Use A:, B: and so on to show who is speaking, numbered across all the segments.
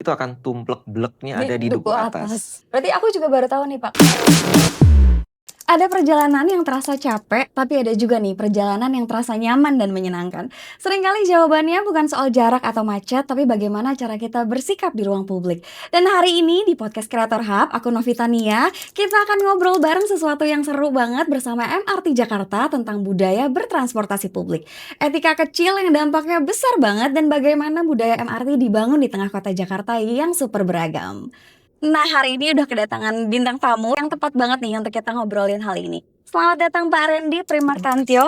A: itu akan tumplek-bleknya ada
B: Di
A: di
B: duku
A: duku atas.
B: atas. Berarti aku juga baru tahu nih, Pak. Ada perjalanan yang terasa capek, tapi ada juga nih perjalanan yang terasa nyaman dan menyenangkan. Seringkali jawabannya bukan soal jarak atau macet, tapi bagaimana cara kita bersikap di ruang publik. Dan hari ini di podcast Creator Hub, aku Novita Nia, kita akan ngobrol bareng sesuatu yang seru banget bersama MRT Jakarta tentang budaya bertransportasi publik. Etika kecil yang dampaknya besar banget dan bagaimana budaya MRT dibangun di tengah kota Jakarta yang super beragam. Nah, hari ini udah kedatangan bintang tamu yang tepat banget nih untuk kita ngobrolin hal ini. Selamat datang Pak Randy Primartantyo,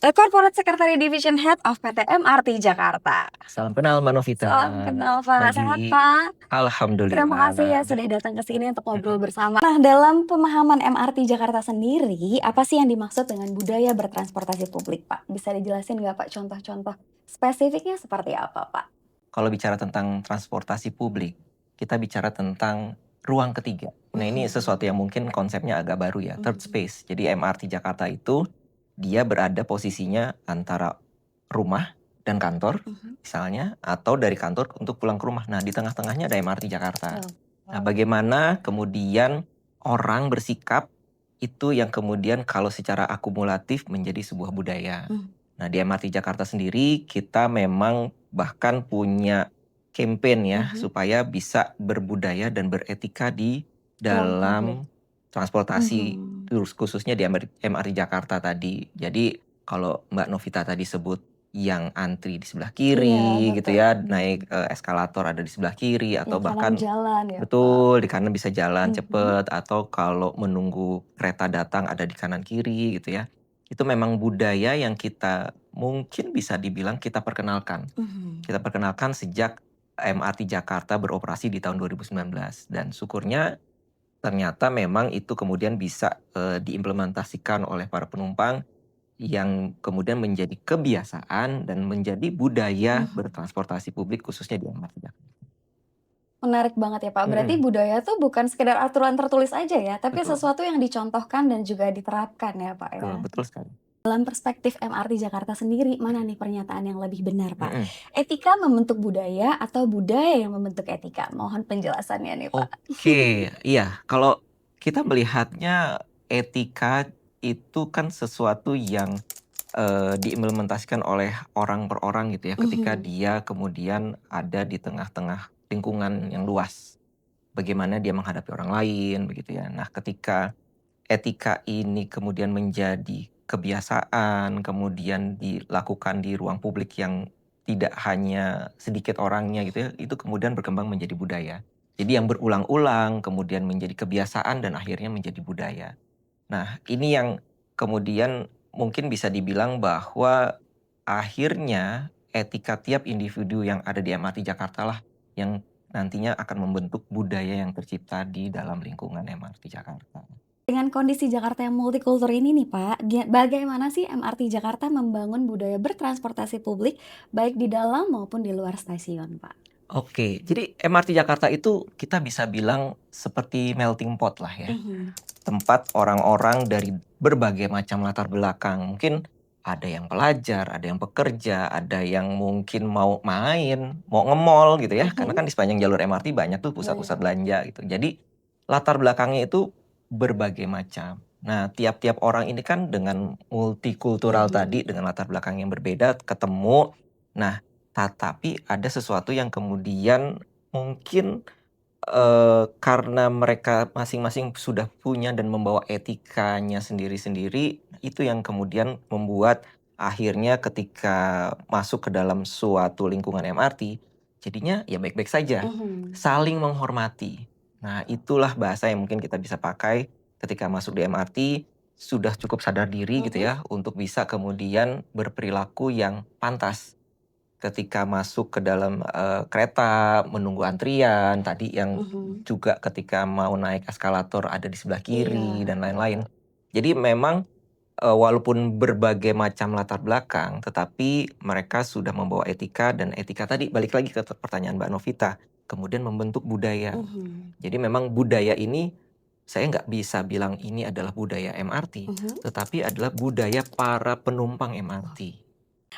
B: Corporate Secretary Division Head of PT MRT Jakarta.
A: Salam kenal Mbak Novita.
B: Salam kenal Pak, sehat
A: Pagi.
B: Pak?
A: Alhamdulillah.
B: Terima kasih ya sudah datang ke sini untuk ngobrol bersama. Nah, dalam pemahaman MRT Jakarta sendiri, apa sih yang dimaksud dengan budaya bertransportasi publik, Pak? Bisa dijelasin nggak Pak contoh-contoh spesifiknya seperti apa, Pak?
A: Kalau bicara tentang transportasi publik, kita bicara tentang ruang ketiga. Nah, ini sesuatu yang mungkin konsepnya agak baru ya, third space. Jadi MRT Jakarta itu dia berada posisinya antara rumah dan kantor misalnya, atau dari kantor untuk pulang ke rumah. Nah, di tengah-tengahnya ada MRT Jakarta. Nah, bagaimana kemudian orang bersikap itu yang kemudian kalau secara akumulatif menjadi sebuah budaya. Nah, di MRT Jakarta sendiri kita memang bahkan punya campaign ya supaya bisa berbudaya dan beretika di dalam transportasi, khususnya di MRT Jakarta tadi. Jadi kalau Mbak Novita tadi sebut yang antri di sebelah kiri gitu ya, naik eskalator ada di sebelah kiri atau bahkan
B: jalan ya,
A: betul di kanan bisa jalan cepet, atau kalau menunggu kereta datang ada di kanan kiri gitu ya. Itu memang budaya yang kita mungkin bisa dibilang kita perkenalkan. Kita perkenalkan sejak MRT Jakarta beroperasi di tahun 2019 dan syukurnya ternyata memang itu kemudian bisa diimplementasikan oleh para penumpang yang kemudian menjadi kebiasaan dan menjadi budaya bertransportasi publik khususnya di MRT Jakarta.
B: Menarik banget ya Pak, berarti budaya tuh bukan sekedar aturan tertulis aja ya, tapi
A: Betul.
B: sesuatu yang dicontohkan dan juga diterapkan ya Pak ya.
A: Betul sekali.
B: Dalam perspektif MRT Jakarta sendiri, mana nih pernyataan yang lebih benar Pak? Etika membentuk budaya atau budaya yang membentuk etika? Mohon penjelasannya nih Pak.
A: Oke, iya. Kalau kita melihatnya etika itu kan sesuatu yang diimplementasikan oleh orang per orang gitu ya, ketika dia kemudian ada di tengah-tengah lingkungan yang luas. Bagaimana dia menghadapi orang lain begitu ya. Nah, ketika etika ini kemudian menjadi kebiasaan, kemudian dilakukan di ruang publik yang tidak hanya sedikit orangnya gitu ya, itu kemudian berkembang menjadi budaya. Jadi yang berulang-ulang, kemudian menjadi kebiasaan dan akhirnya menjadi budaya. Nah, ini yang kemudian mungkin bisa dibilang bahwa akhirnya etika tiap individu yang ada di MRT Jakarta lah yang nantinya akan membentuk budaya yang tercipta di dalam lingkungan MRT Jakarta.
B: Dengan kondisi Jakarta yang multikultur ini nih Pak, bagaimana sih MRT Jakarta membangun budaya bertransportasi publik baik di dalam maupun di luar stasiun Pak?
A: Oke, jadi MRT Jakarta itu kita bisa bilang seperti melting pot lah ya. Tempat orang-orang dari berbagai macam latar belakang. Mungkin ada yang pelajar, ada yang pekerja, ada yang mungkin mau main, mau nge-mall gitu ya. Karena kan di sepanjang jalur MRT banyak tuh pusat-pusat belanja gitu. Jadi latar belakangnya itu berbagai macam. Nah, tiap-tiap orang ini kan dengan multikultural tadi, dengan latar belakang yang berbeda, ketemu. Nah, tapi ada sesuatu yang kemudian mungkin karena mereka masing-masing sudah punya dan membawa etikanya sendiri-sendiri, itu yang kemudian membuat akhirnya ketika masuk ke dalam suatu lingkungan MRT, jadinya ya baik-baik saja, saling menghormati. Nah, itulah bahasa yang mungkin kita bisa pakai ketika masuk di MRT, sudah cukup sadar diri gitu ya, untuk bisa kemudian berperilaku yang pantas. Ketika masuk ke dalam kereta, menunggu antrian, tadi yang juga ketika mau naik eskalator ada di sebelah kiri dan lain-lain. Jadi memang walaupun berbagai macam latar belakang, tetapi mereka sudah membawa etika dan etika tadi balik lagi ke pertanyaan Mbak Novita, kemudian membentuk budaya. Jadi memang budaya ini saya nggak bisa bilang ini adalah budaya MRT, tetapi adalah budaya para penumpang MRT.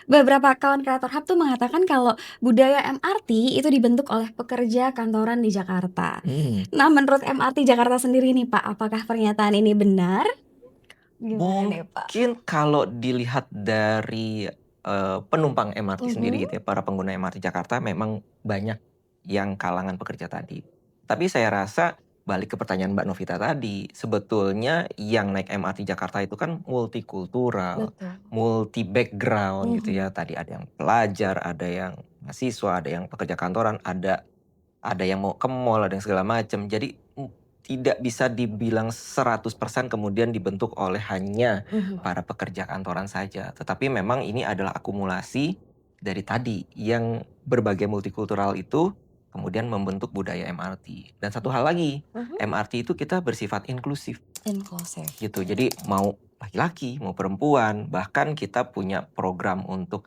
B: Beberapa kawan kreator Hub tuh mengatakan kalau budaya MRT itu dibentuk oleh pekerja kantoran di Jakarta. Nah, menurut MRT Jakarta sendiri nih Pak, apakah pernyataan ini benar? Gimana nih Pak?
A: Mungkin kalau dilihat dari, penumpang MRT sendiri
B: Mhm.
A: gitu ya, para pengguna MRT Jakarta memang banyak yang kalangan pekerja tadi. Tapi saya rasa balik ke pertanyaan Mbak Novita tadi, sebetulnya yang naik MRT Jakarta itu kan multikultural,
B: Betul.
A: multi background gitu
B: Mhm.
A: ya. Tadi ada yang pelajar, ada yang mahasiswa, ada yang pekerja kantoran, ada yang mau ke mall, ada yang segala macam. Jadi, tidak bisa dibilang 100% kemudian dibentuk oleh hanya
B: Mhm.
A: para pekerja kantoran saja. Tetapi memang ini adalah akumulasi dari tadi, yang berbagai multikultural itu kemudian membentuk budaya MRT. Dan satu hal lagi,
B: Mhm.
A: MRT itu kita bersifat inklusif
B: Inklusif.
A: gitu. Jadi mau laki-laki, mau perempuan, bahkan kita punya program untuk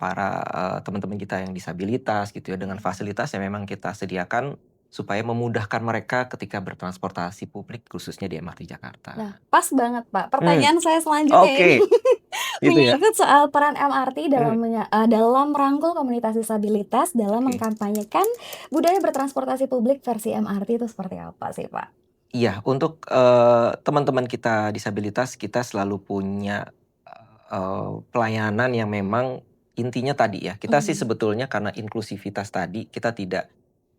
A: para teman-teman kita yang disabilitas gitu ya, dengan fasilitas yang memang kita sediakan supaya memudahkan mereka ketika bertransportasi publik khususnya di MRT
B: Nah,
A: Jakarta.
B: pas banget Pak,
A: Mmm,
B: pertanyaan saya selanjutnya ini
A: oke, gitu ya?
B: menyangkut soal peran MRT dalam
A: Mmm,
B: dalam merangkul komunitas disabilitas dalam
A: oke.
B: mengkampanyekan budaya bertransportasi publik versi MRT itu seperti apa sih Pak?
A: Iya, untuk, teman-teman kita disabilitas, kita selalu punya, pelayanan yang memang intinya tadi ya, kita sih
B: Mhm.
A: sebetulnya karena inklusivitas tadi, kita tidak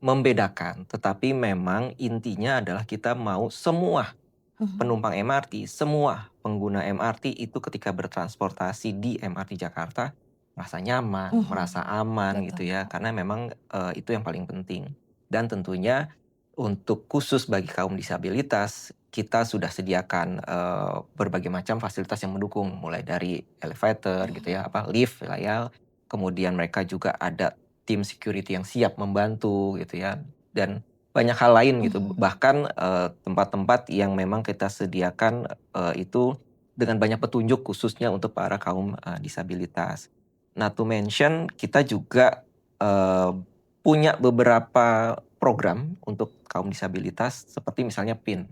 A: membedakan, tetapi memang intinya adalah kita mau semua
B: Mhm.
A: penumpang MRT, semua pengguna MRT itu ketika bertransportasi di MRT Jakarta merasa nyaman, merasa
B: Mhm.
A: aman gitu
B: Betul.
A: ya, karena memang, itu yang paling penting. Dan tentunya untuk khusus bagi kaum disabilitas, kita sudah sediakan, berbagai macam fasilitas yang mendukung, mulai dari elevator gitu
B: Mhm.
A: ya, lift lah ya, kemudian mereka juga ada tim security yang siap membantu gitu ya, dan banyak hal lain gitu.
B: Mhm.
A: Bahkan, tempat-tempat yang memang kita sediakan, itu dengan banyak petunjuk khususnya untuk para kaum, disabilitas. Not to mention kita juga, eee, punya beberapa program untuk kaum disabilitas seperti misalnya PIN.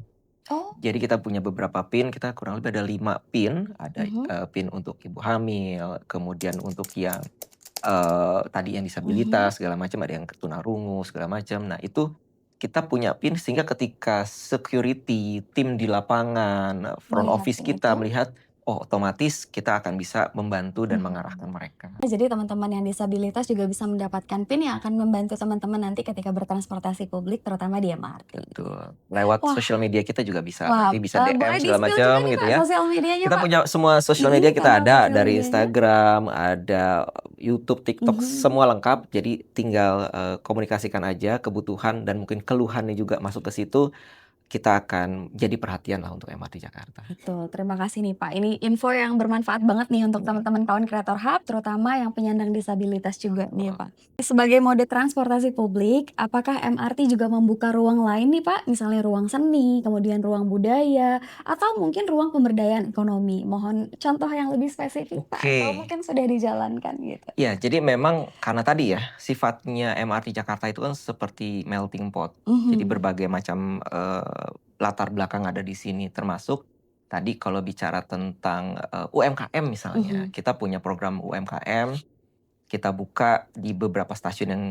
B: Oh.
A: Jadi kita punya beberapa PIN, kita kurang lebih ada 5 PIN, ada,
B: Mhm.
A: PIN untuk ibu hamil, kemudian untuk yang, tadi yang
B: Mhm.
A: disabilitas segala macam, ada yang tunarungu segala macam. Nah itu kita punya PIN sehingga ketika security, tim di lapangan, front
B: Melihat
A: office
B: PIN
A: kita
B: itu.
A: melihat, oh otomatis kita akan bisa membantu dan
B: Mhm.
A: mengarahkan mereka.
B: Jadi teman-teman yang disabilitas juga bisa mendapatkan PIN yang akan membantu teman-teman nanti ketika bertransportasi publik terutama di MRT.
A: Betul, lewat
B: Wah
A: sosial media kita juga bisa,
B: wah,
A: nanti bisa DM
B: boleh
A: segala
B: di-spill juga
A: macam
B: nih
A: gitu
B: Pak
A: ya.
B: sosial medianya
A: Kita
B: Pak?
A: punya semua sosial
B: Mhm,
A: media, kita
B: kanal
A: ada
B: sosial
A: dari
B: medianya.
A: Instagram, ada YouTube, TikTok,
B: Mhm.
A: semua lengkap. Jadi tinggal, komunikasikan aja kebutuhan dan mungkin keluhannya juga masuk ke situ, kita akan jadi perhatian lah untuk MRT Jakarta.
B: Betul, terima kasih nih Pak. Ini info yang bermanfaat banget nih untuk
A: Mhm,
B: teman-teman kawan kreator Hub, terutama yang penyandang disabilitas juga nih
A: betul.
B: Pak. Sebagai mode transportasi publik, apakah MRT juga membuka ruang lain nih Pak? Misalnya ruang seni, kemudian ruang budaya, atau mungkin ruang pemberdayaan ekonomi? Mohon contoh yang lebih spesifik Pak,
A: Oke.
B: atau mungkin sudah dijalankan gitu.
A: Ya, jadi memang karena tadi ya, sifatnya MRT Jakarta itu kan seperti melting pot. Jadi
B: Mhm.
A: berbagai macam, latar belakang ada di sini, termasuk tadi kalau bicara tentang, UMKM misalnya,
B: Mhm.
A: kita punya program UMKM, kita buka di beberapa stasiun yang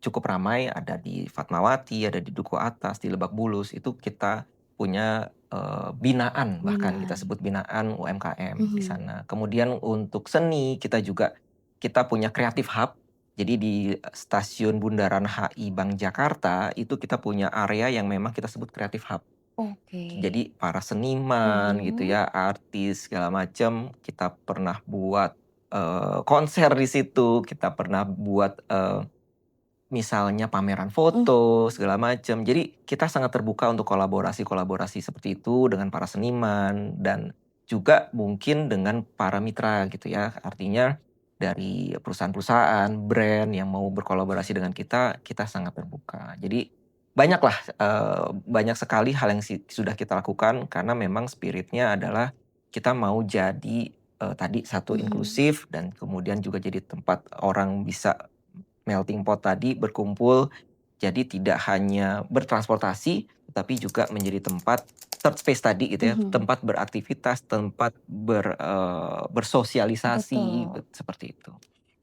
A: cukup ramai, ada di Fatmawati, ada di Duku Atas, di Lebak Bulus, itu kita punya, binaan, bahkan kita
B: Binaan.
A: sebut binaan UMKM di
B: Mhm.
A: sana. Kemudian untuk seni, kita punya Creative Hub. Jadi di stasiun Bundaran HI Bank Jakarta, itu kita punya area yang memang kita sebut Creative Hub.
B: Oke.
A: Jadi para seniman gitu
B: Mhm.
A: ya, artis segala macam, kita pernah buat, konser di situ, kita pernah buat, misalnya pameran
B: Mhm.
A: foto segala macam. Jadi kita sangat terbuka untuk kolaborasi-kolaborasi seperti itu dengan para seniman dan juga mungkin dengan para mitra gitu ya. Artinya dari perusahaan-perusahaan, brand yang mau berkolaborasi dengan kita sangat terbuka. Jadi banyaklah, banyak sekali hal yang sudah kita lakukan karena memang spiritnya adalah kita mau jadi, tadi satu
B: Mhm.
A: inklusif dan kemudian juga jadi tempat orang bisa melting pot tadi berkumpul, jadi tidak hanya bertransportasi, tetapi juga menjadi tempat third space tadi gitu ya,
B: Mhm.
A: tempat beraktivitas, tempat bersosialisasi,
B: Betul.
A: seperti itu.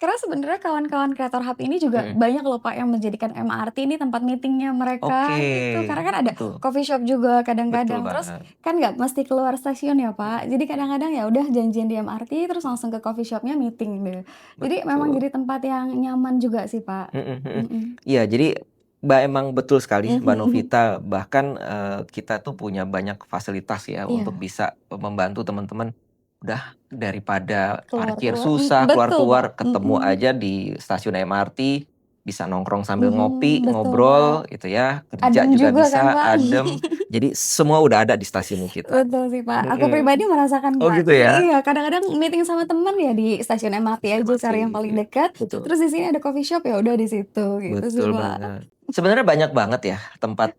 B: Karena sebenarnya kawan-kawan kreator hub ini juga
A: Mhm.
B: banyak loh Pak yang menjadikan MRT ini tempat meeting-nya mereka
A: Oke,
B: gitu. Karena kan ada
A: betul,
B: coffee shop juga
A: betul
B: kadang-kadang. Terus
A: banget.
B: kan nggak mesti keluar stasiun ya Pak.
A: Mhm
B: Jadi
A: mhm.
B: kadang-kadang ya udah janjian di MRT terus langsung ke coffee shop-nya meeting deh. Jadi memang
A: Betul.
B: jadi tempat yang nyaman juga sih Pak.
A: Mhm mhm.
B: Mhm.
A: Iya, jadi emang betul sekali Mbak
B: Mhm.
A: Novita, bahkan, kita tuh punya banyak fasilitas ya untuk
B: Iya,
A: bisa membantu teman-teman, udah daripada parkir
B: keluar-keluar
A: susah,
B: betul Pak.
A: keluar-keluar, ketemu
B: Mhm.
A: aja di stasiun MRT, bisa nongkrong sambil ngopi,
B: Mhm, betul Pak.
A: ngobrol gitu ya, kerja
B: Adem
A: juga
B: juga kan
A: bisa,
B: Pak.
A: adem, jadi semua udah ada di stasiun kita.
B: Betul sih, Pak. Aku
A: Mhm.
B: pribadi merasakan,
A: Oh
B: Pak.
A: gitu ya?
B: Iya, kadang-kadang meeting sama teman ya di stasiun MRT aja
A: MRT,
B: cari yang paling dekat,
A: betul.
B: terus di sini ada coffee shop, ya udah di situ, gitu sih,
A: Betul
B: Pak.
A: banget. Sebenarnya banyak banget ya tempat,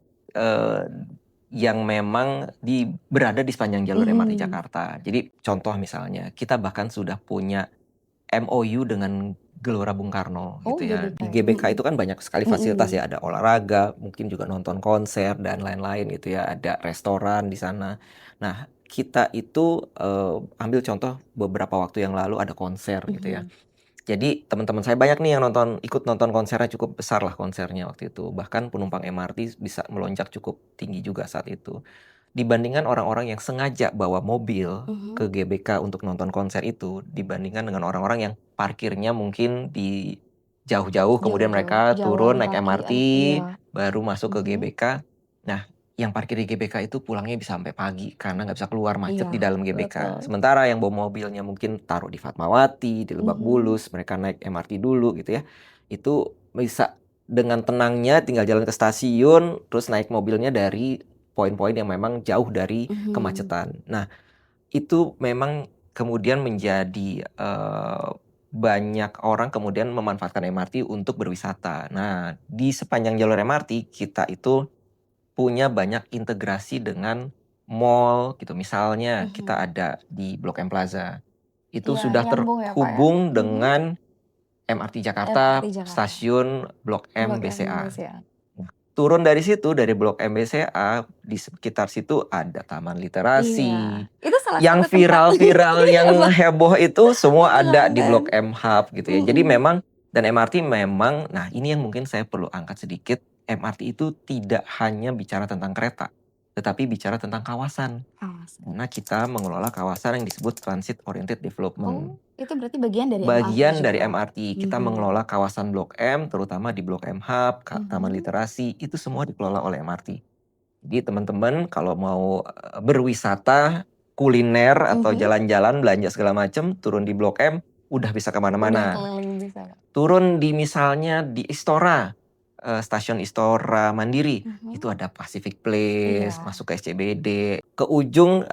A: yang memang berada di sepanjang jalur MRT
B: Mhm.
A: Jakarta. Jadi contoh misalnya, kita bahkan sudah punya MOU dengan Gelora Bung Karno
B: Oh,
A: gitu ya.
B: GBK
A: Di
B: ya?
A: GBK
B: Mhm.
A: itu kan banyak sekali fasilitas
B: Mhm.
A: ya, ada olahraga, mungkin juga nonton konser dan lain-lain gitu ya, ada restoran di sana. Nah, kita itu, ambil contoh beberapa waktu yang lalu ada konser gitu ya.
B: Mhm.
A: Jadi teman-teman saya banyak nih yang ikut nonton konsernya, cukup besar lah konsernya waktu itu. Bahkan penumpang MRT bisa melonjak cukup tinggi juga saat itu. Dibandingkan orang-orang yang sengaja bawa mobil
B: Mhm.
A: ke GBK untuk nonton konser itu, dibandingkan dengan orang-orang yang parkirnya mungkin di jauh-jauh, kemudian
B: Jauh-jauh,
A: mereka
B: jalan
A: turun naik
B: kaki,
A: MRT,
B: iya.
A: baru masuk ke
B: Mhm.
A: GBK. Nah, yang parkir di GBK itu pulangnya bisa sampai pagi karena nggak bisa keluar, macet di
B: Iya,
A: dalam GBK.
B: betul.
A: Sementara yang bawa mobilnya mungkin taruh di Fatmawati, di Lebak
B: Mhm.
A: Bulus, mereka naik MRT dulu gitu ya. Itu bisa dengan tenangnya tinggal jalan ke stasiun, terus naik mobilnya dari poin-poin yang memang jauh dari
B: Mhm.
A: kemacetan. Nah, itu memang kemudian menjadi, banyak orang kemudian memanfaatkan MRT untuk berwisata. Nah, di sepanjang jalur MRT kita itu punya banyak integrasi dengan mall gitu. Misalnya kita
B: Mhm.
A: ada di Blok M Plaza, itu
B: Iya,
A: sudah
B: nyambung ya, Pak, ya?
A: terhubung
B: Mhm.
A: dengan MRT
B: MRT
A: Jakarta,
B: Jakarta,
A: stasiun Blok M
B: Blok M
A: BCA.
B: BCA.
A: Nah, turun dari situ, dari Blok M BCA, di sekitar situ ada taman
B: Iya,
A: literasi,
B: itu salah
A: yang
B: satu tempat
A: viral-viral, yang
B: apa,
A: heboh itu semua ada di
B: penyelamatan.
A: Blok M Hub gitu ya. Jadi
B: Mhm.
A: memang dan MRT memang, nah ini yang mungkin saya perlu angkat sedikit, MRT itu tidak hanya bicara tentang kereta, tetapi bicara tentang kawasan.
B: Kawasan.
A: Karena kita mengelola kawasan yang disebut Transit Oriented Development.
B: Oh, itu berarti bagian dari MRT
A: Bagian dari
B: juga?
A: MRT, kita
B: Mhm.
A: mengelola kawasan Blok M, terutama di Blok M Hub, Taman
B: Mhm.
A: Literasi, itu semua dikelola oleh MRT. Jadi teman-teman kalau mau, berwisata, kuliner, atau
B: Mhm.
A: jalan-jalan, belanja segala macam, turun di Blok M, udah bisa ke
B: Udah
A: mana-mana.
B: keliling bisa, Pak.
A: Turun di misalnya di Istora, stasiun Istora Mandiri,
B: Mhm.
A: itu ada Pacific Place,
B: Iya,
A: masuk ke SCBD, ke ujung,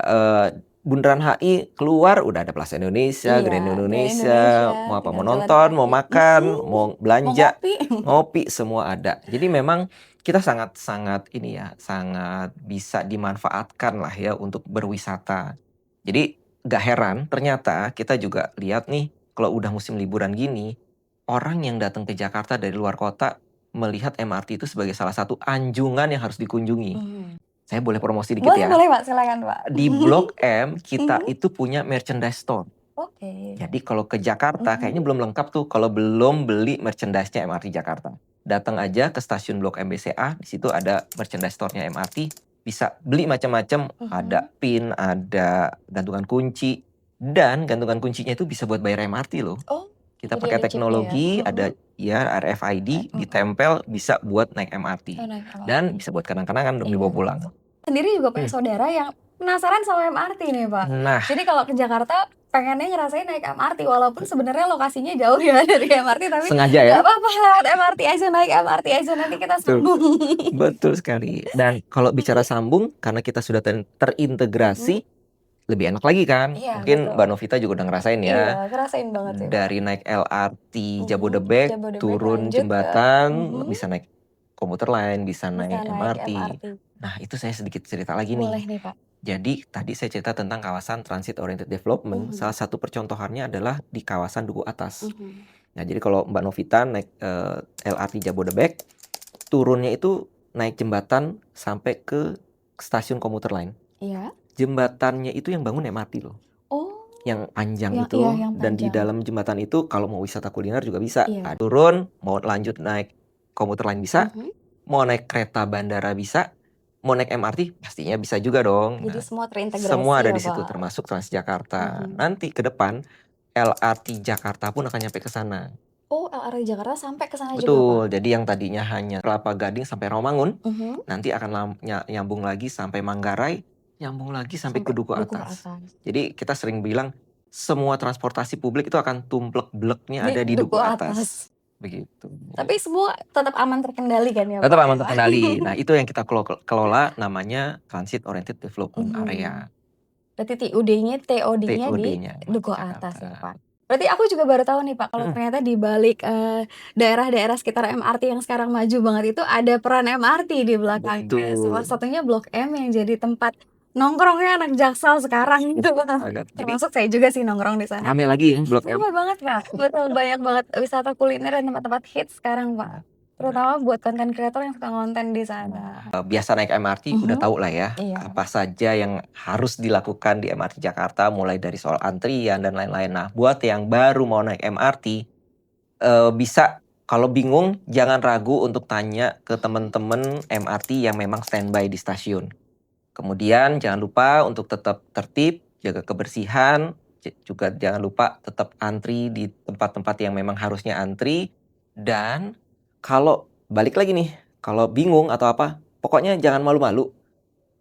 A: Bundaran HI, keluar udah ada Plaza Indonesia,
B: iya,
A: Grand
B: Grand Indonesia,
A: Indonesia, mau apa,
B: tinggal
A: mau
B: jalan
A: nonton, mau
B: kaki.
A: makan,
B: Mhm.
A: mau
B: Mau
A: belanja,
B: ngopi.
A: ngopi, semua ada. Jadi memang kita sangat-sangat ini ya, sangat bisa dimanfaatkan lah ya untuk berwisata. Jadi gak heran ternyata kita juga lihat nih, kalau udah musim liburan gini, orang yang datang ke Jakarta dari luar kota melihat MRT itu sebagai salah satu anjungan yang harus dikunjungi.
B: Mhm.
A: Saya boleh promosi dikit
B: Boleh
A: ya.
B: boleh, Pak, silakan, Pak.
A: Di Blok M kita
B: Mhm.
A: itu punya merchandise store.
B: Oke.
A: Jadi kalau ke Jakarta kayaknya
B: Mhm.
A: belum lengkap tuh kalau belum beli merchandise-nya MRT Jakarta. Datang aja ke stasiun Blok M BCA, di situ ada merchandise store-nya MRT, bisa beli macam-macam, ada
B: Mhm.
A: pin, ada gantungan kunci, dan gantungan kuncinya itu bisa buat bayar MRT loh.
B: Oh,
A: Kita
B: jadi
A: pakai
B: ada chip-nya ya?
A: teknologi,
B: Mhm.
A: ada ya RFID,
B: Mhm.
A: ditempel, bisa buat naik
B: Oh,
A: MRT.
B: naik MRT.
A: Dan bisa buat kenang-kenangan dong
B: Iya,
A: dibawa pulang.
B: betul. Sendiri juga punya
A: Hmm.
B: saudara yang penasaran sama MRT nih, Pak.
A: Nah,
B: Jadi kalau ke Jakarta pengennya ngerasain naik MRT walaupun sebenarnya lokasinya jauh ya dari MRT, tapi
A: sengaja ya?
B: nggak apa-apa lewat MRT aja, naik MRT aja, nanti kita
A: Betul.
B: sambung.
A: Betul sekali. Dan kalau bicara sambung, karena kita sudah
B: Mhm.
A: terintegrasi, lebih enak lagi kan.
B: Iya,
A: Mungkin
B: betul.
A: Mbak Novita juga udah ngerasain
B: Iya,
A: ya,
B: ngerasain banget sih, Pak.
A: dari naik LRT
B: Mhm.
A: Jabodebek,
B: Jabodebek
A: turun
B: lanjut ke
A: jembatan,
B: mhm,
A: bisa naik komuter lain, bisa
B: bisa
A: naik
B: naik
A: MRT.
B: MRT.
A: Nah, itu saya sedikit cerita lagi nih.
B: Boleh nih, Pak.
A: Jadi tadi saya cerita tentang kawasan Transit Oriented Development,
B: Mhm.
A: salah satu percontohannya adalah di kawasan Duku Atas.
B: Mhm.
A: Nah, jadi kalau Mbak Novita naik, LRT Jabodebek, turunnya itu naik jembatan sampai ke stasiun komuter lain.
B: Iya.
A: Jembatannya itu yang bangun MRT loh.
B: Oh.
A: Yang panjang
B: Yang
A: itu,
B: iya, yang
A: dan di
B: panjang.
A: dalam jembatan itu kalau mau wisata kuliner juga bisa.
B: Iya.
A: Turun, mau lanjut naik komuter lain bisa, mau naik kereta bandara bisa, mau naik MRT pastinya bisa juga dong.
B: Jadi semua terintegrasi
A: Semua ada
B: ya,
A: di situ,
B: Pak.
A: termasuk Transjakarta. Nanti ke depan LRT Jakarta pun akan nyampe ke sana.
B: Oh, LRT Jakarta sampai ke sana juga, Pak?
A: Betul, jadi yang tadinya hanya Kelapa Gading sampai Rawamangun, nanti akan nyambung lagi sampai Manggarai, nyambung lagi sampai ke Duku Atas. Jadi kita sering bilang semua transportasi publik itu akan tumplek-bleknya ada di Duku Atas. Begitu.
B: Tapi semua tetap aman terkendali kan ya, Pak?
A: Tetap aman terkendali. Nah, itu yang kita kelola namanya Transit Oriented Development Area.
B: Berarti TOD-nya di
A: TOD-nya
B: Duku
A: Jakarta.
B: Atas ya, Pak. Berarti aku juga baru tahu nih, Pak, kalau ternyata di balik daerah-daerah sekitar MRT yang sekarang maju banget itu ada peran MRT di belakangnya.
A: Betul.
B: Salah satunya Blok M yang jadi tempat nongkrongnya anak Jaksel sekarang gitu. Termasuk saya juga sih nongkrong di sana.
A: Rame lagi Blok M.
B: Rame banget, Pak. Betul, banyak banget wisata kuliner dan tempat-tempat hits sekarang, Pak. Terutama buat konten kreator yang suka ngonten di sana.
A: Biasa naik MRT udah tahu lah ya,
B: Iya.
A: apa saja yang harus dilakukan di MRT Jakarta, mulai dari soal antrian dan lain-lain. Nah, buat yang baru mau naik MRT, bisa kalau bingung jangan ragu untuk tanya ke teman-teman MRT yang memang standby di stasiun. Kemudian jangan lupa untuk tetap tertib, jaga kebersihan, juga jangan lupa tetap antri di tempat-tempat yang memang harusnya antri. Dan kalau balik lagi nih, kalau bingung atau apa, pokoknya jangan malu-malu.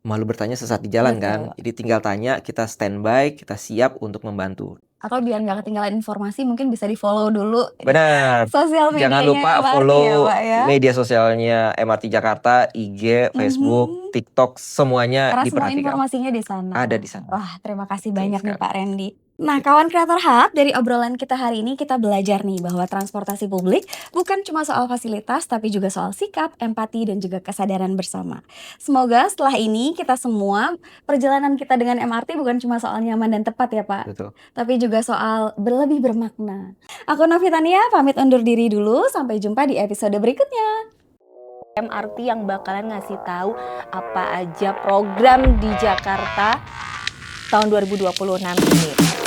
A: Malu bertanya sesat di jalan kan. Jadi tinggal tanya, kita standby, kita siap untuk membantu.
B: Atau biar nggak ketinggalan informasi, mungkin bisa di-follow dulu
A: Benar.
B: sosial medianya
A: Jangan lupa
B: MRT
A: follow
B: ya, Pak, ya.
A: media sosialnya MRT Jakarta, IG, Facebook, TikTok, semuanya
B: Karena semua
A: diperhatikan.
B: informasinya di sana.
A: Ada di sana.
B: Wah, terima kasih banyak nih Pak Randy. Nah, kawan Creator Hub, dari obrolan kita hari ini kita belajar nih bahwa transportasi publik bukan cuma soal fasilitas, tapi juga soal sikap, empati, dan juga kesadaran bersama. Semoga setelah ini kita semua, perjalanan kita dengan MRT bukan cuma soal nyaman dan tepat ya, Pak.
A: Betul.
B: Tapi juga soal lebih bermakna. Aku Novitania, pamit undur diri dulu. Sampai jumpa di episode berikutnya.
C: MRT yang bakalan ngasih tahu apa aja program di Jakarta tahun 2026 ini.